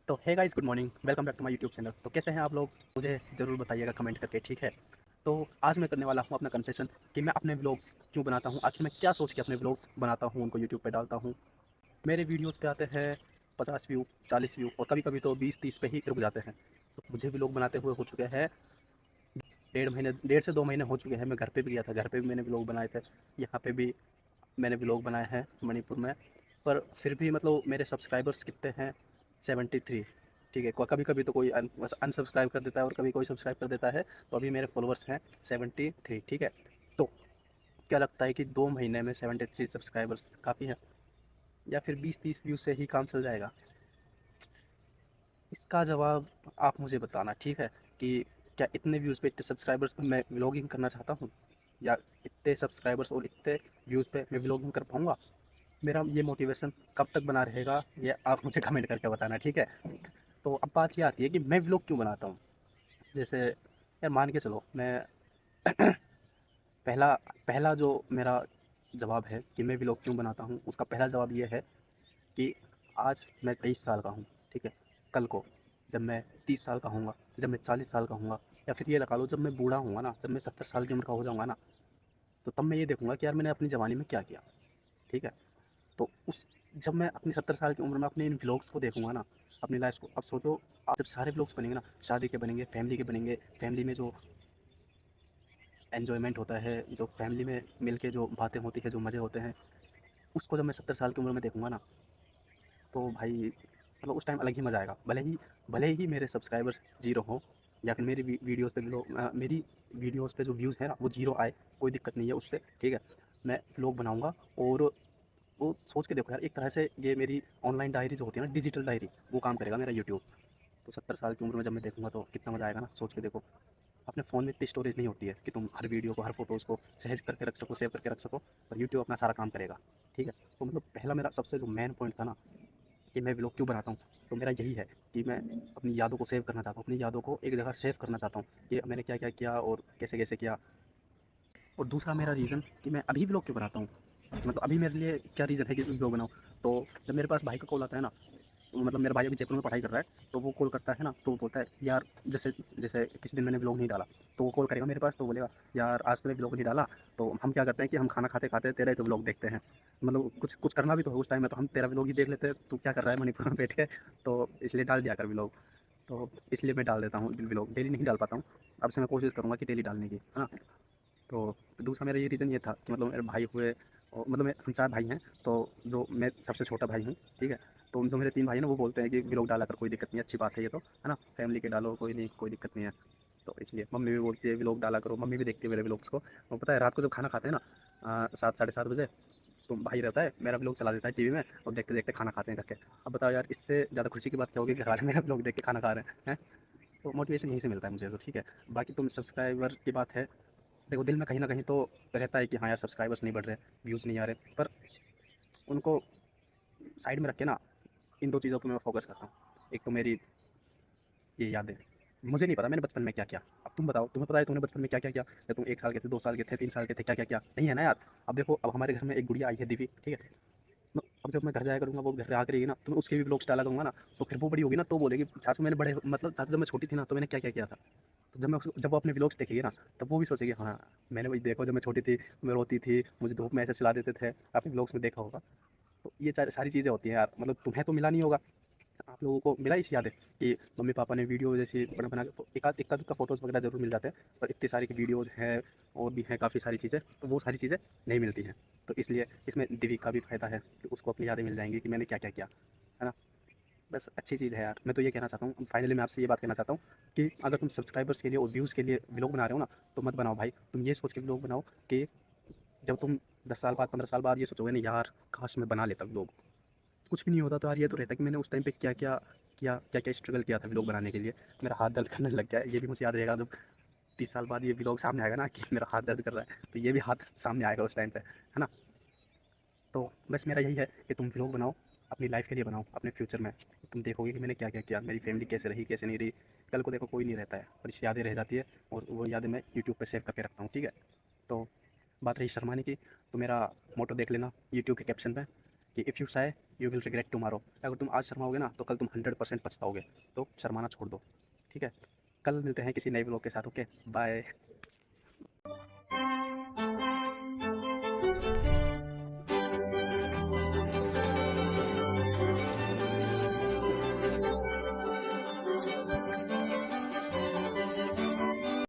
तो hey guys, good morning, welcome back to my YouTube channel. तो कैसे हैं आप लोग, मुझे ज़रूर बताइएगा कमेंट करके, ठीक है। तो आज मैं करने वाला हूँ अपना कन्फेशन कि मैं अपने व्लॉग्स क्यों बनाता हूँ, आखिर मैं क्या सोच के अपने व्लॉग्स बनाता हूँ, उनको यूट्यूब पे डालता हूँ। मेरे वीडियोस पे आते हैं 50 व्यू, 40 व्यू और कभी कभी तो 20-30 पे ही रुक जाते हैं। तो मुझे व्लॉग बनाते हुए हो चुके हैं 1.5 महीने, 1.5 से 2 महीने हो चुके हैं। मैं घर पे भी गया था, घर पे भी मैंने व्लॉग बनाए थे, यहाँ पे भी मैंने व्लॉग बनाए हैं मणिपुर में। पर फिर भी मतलब मेरे सब्सक्राइबर्स कितने हैं, 73। ठीक है, कभी कभी तो कोई अनसब्सक्राइब कर देता है और कभी कोई सब्सक्राइब कर देता है। तो अभी मेरे फॉलोअर्स हैं 73, ठीक है। तो क्या लगता है कि 2 महीने में 73 सब्सक्राइबर्स काफ़ी हैं, या फिर 20-30 व्यूज़ से ही काम चल जाएगा? इसका जवाब आप मुझे बताना, ठीक है, कि क्या इतने व्यूज़ पे, इतने सब्सक्राइबर्स पे मैं व्लॉगिंग करना चाहता हूँ, या इतने सब्सक्राइबर्स और इतने व्यूज़ पे मैं व्लॉगिंग कर पाऊँगा? मेरा ये मोटिवेशन कब तक बना रहेगा, ये आप मुझे कमेंट करके बताना, ठीक है। तो अब बात ये आती है कि मैं व्लॉग क्यों बनाता हूँ। जैसे यार मान के चलो, मैं पहला पहला जो मेरा जवाब है कि मैं व्लॉग क्यों बनाता हूँ, उसका पहला जवाब ये है कि आज मैं 23 साल का हूँ, ठीक है। कल को जब मैं 30 साल का होऊंगा, जब मैं 40 साल का होऊंगा, या फिर ये लगा लो जब मैं बूढ़ा होऊंगा ना, जब मैं 70 साल की उम्र का हो जाऊंगा ना, तो तब मैं ये देखूंगा कि यार मैंने अपनी जवानी में क्या किया, ठीक है। तो उस जब मैं अपनी 70 साल की उम्र में अपने इन व्लॉग्स को देखूंगा ना, अपनी लाइफ को, अब सोचो आप जब सारे व्लॉग्स बनेंगे ना, शादी के बनेंगे, फैमिली के बनेंगे, फैमिली में जो एन्जॉयमेंट होता है, जो फैमिली में मिल के जो बातें होती है, जो मज़े होते हैं, उसको जब मैं 70 साल की उम्र में देखूंगा ना, तो भाई मतलब उस टाइम अलग ही मज़ा आएगा। भले ही मेरे सब्सक्राइबर्स ज़ीरो हों, या फिर मेरी वीडियोज़ पे मेरी वीडियोज़ पे जो व्यूज़ हैं ना वो ज़ीरो आए, कोई दिक्कत नहीं है उससे, ठीक है। मैं व्लॉग बनाऊँगा, और वो सोच के देखो यार, एक तरह से ये मेरी ऑनलाइन डायरी जो होती है ना, डिजिटल डायरी, वो काम करेगा मेरा यूट्यूब। तो 70 साल की उम्र में जब मैं देखूँगा तो कितना मज़ा आएगा ना, सोच के देखो। अपने फ़ोन में इतनी स्टोरेज नहीं होती है कि तुम हर वीडियो को, हर फ़ोटोज़ को सहेज करके रख सको, सेव करके रख सको, पर यूट्यूब अपना सारा काम करेगा, ठीक है। तो मतलब पहला मेरा सबसे जो मेन पॉइंट था ना कि मैं व्लॉग क्यों बनाता हूँ, तो मेरा यही है कि मैं अपनी यादों को सेव करना चाहता हूँ, अपनी यादों को एक जगह सेव करना चाहता हूँ कि मैंने क्या-क्या किया और कैसे-कैसे किया। और दूसरा मेरा रीज़न कि मैं अभी व्लॉग क्यों बनाता हूँ, मतलब अभी मेरे लिए क्या रीज़न है कि व्लॉग बनाऊँ। तो जब मेरे पास भाई का कॉल आता है ना, तो मतलब मेरा भाई अभी जयपुर में पढ़ाई कर रहा है, तो वो कॉल करता है ना, तो वो बोलता है यार, जैसे जैसे किसी दिन मैंने व्लॉग नहीं डाला, तो वो कॉल करेगा मेरे पास, तो बोलेगा यार आज तूने व्लॉग नहीं डाला। तो हम क्या करते हैं कि हम खाना खाते-खाते तेरा ही तो व्लॉग देखते हैं। मतलब कुछ कुछ करना भी तो है उस टाइम में, तो हम तेरा व्लॉग ही देख लेते हैं, तू क्या कर रहा है मणिपुर में बैठ के, तो इसलिए डाल दिया कर व्लॉग। तो इसलिए मैं डाल देता हूँ व्लॉग, डेली नहीं डाल पाता हूँ। अब से मैं कोशिश करूँगा कि डेली डालने की, है ना। तो दूसरा मेरा ये रीज़न ये था कि मतलब मेरे भाई हुए, और मतलब हम 4 भाई हैं, तो जो मैं सबसे छोटा भाई हूँ, ठीक है। तो जो मेरे 3 भाई हैं ना, वो बोलते हैं कि व्लॉग डाला कर, कोई दिक्कत नहीं है, अच्छी बात है ये तो, है ना, फैमिली के डालो, कोई नहीं, कोई दिक्कत नहीं है। तो इसलिए मम्मी भी बोलती है व्लॉग डाला करो, मम्मी भी देखती है मेरे व्लॉग्स को। और पता है रात को जब खाना खाते हैं ना, 7 साढ़े 7 बजे, तो भाई रहता है मेरा व्लॉग चला देता है टीवी में, और देखते-देखते खाना खाते हैं करके। अब बताओ यार, इससे ज़्यादा खुशी की बात क्या होगी कि घरवाले मेरा व्लॉग देख के खाना खा रहे हैं, हैं? तो मोटिवेशन यहीं से मिलता है मुझे तो, ठीक है। बाकी तुम सब्सक्राइबर की बात है, देखो दिल में कहीं न कहीं तो रहता है कि हाँ यार, सब्सक्राइबर्स नहीं बढ़ रहे, व्यूज़ नहीं आ रहे, पर उनको साइड में रख के ना, इन 2 चीज़ों पे मैं फ़ोकस करता हूँ। एक तो मेरी ये यादें, मुझे नहीं पता मैंने बचपन में क्या किया। अब तुम बताओ, तुम्हें पता है तुमने बचपन में क्या-क्या किया? जब तुम 1 साल के थे, 2 साल के थे, 3 साल के थे, क्या-क्या किया? नहीं है ना यार। अब देखो, अब हमारे घर में एक गुड़िया आई है दिव्य, ठीक है? अब जब मैं घर जाया करूँगा, वो घर आ करेगी ना, तो मैं उसके भी व्लॉग्स डाला करूँगा ना, तो फिर वो बड़ी होगी ना, तो बोलेगी चाचू मैंने बड़े मतलब चाचू जब मैं छोटी थी ना, तो मैंने क्या-क्या किया था। तो जब वो अपने व्लॉग्स देखेगी ना, तब वो भी सोचेगी हाँ, मैंने वही देखो, जब मैं छोटी थी, मैं रोती थी, मुझे धूप में ऐसे सुला देते थे, आपने व्लॉग्स में देखा होगा। तो ये सारी चीज़ें होती हैं यार, मतलब तुम्हें तो मिला नहीं होगा, आप लोगों को मिला इस यादें कि मम्मी पापा ने वीडियो जैसे बना बना के एकाध एकाध का फ़ोटोज़ वगैरह ज़रूर मिल जाते हैं, पर इतनी सारी की वीडियोज़ हैं, और भी हैं काफ़ी सारी चीज़ें, तो वो सारी चीज़ें नहीं मिलती हैं। तो इसलिए इसमें दिव्य का भी फ़ायदा है कि उसको अपनी यादें मिल जाएँगी कि मैंने क्या-क्या किया, है ना? बस अच्छी चीज़ है यार, मैं तो ये कहना चाहता हूँ, फाइनली मैं आपसे ये बात कहना चाहता हूँ कि अगर तुम सब्सक्राइबर्स के लिए और व्यूज़ के लिए व्लॉग बना रहे हो ना, तो मत बनाओ भाई। तुम ये सोच के व्लॉग बनाओ कि जब तुम 10 साल बाद, 15 साल बाद ये सोचोगे ना, यार काश मैं बना लेता व्लॉग। कुछ भी नहीं होता तो यार, ये तो रहता है कि मैंने उस टाइम पे क्या-क्या किया, क्या-क्या स्ट्रगल किया था व्लॉग बनाने के लिए। मेरा हाथ दर्द करने लग गया है, ये भी मुझे याद रहेगा जब 30 साल बाद ये व्लॉग सामने आएगा ना कि मेरा हाथ दर्द कर रहा है, तो ये भी हाथ सामने आएगा उस टाइम पे, है ना? तो बस मेरा यही है कि तुम व्लॉग बनाओ, अपनी लाइफ़ के लिए बनाओ, अपने फ्यूचर में। तुम देखोगे कि मैंने क्या-क्या किया, मेरी फैमिली कैसे रही, कैसे नहीं रही। कल को देखो कोई नहीं रहता है, पर इस यादें रह जाती है, और वो यादें मैं यूट्यूब पे सेव करके रखता हूँ, ठीक है? तो बात रही शर्माने की, तो मेरा मोटो देख लेना यूट्यूब के कैप्शन पे कि if you shy you will regret tomorrow. अगर तुम आज शर्माओगे ना तो कल तुम 100% पछताओगे। तो शर्माना छोड़ दो, ठीक है? कल मिलते हैं किसी नए व्लॉग के साथ। Okay, bye.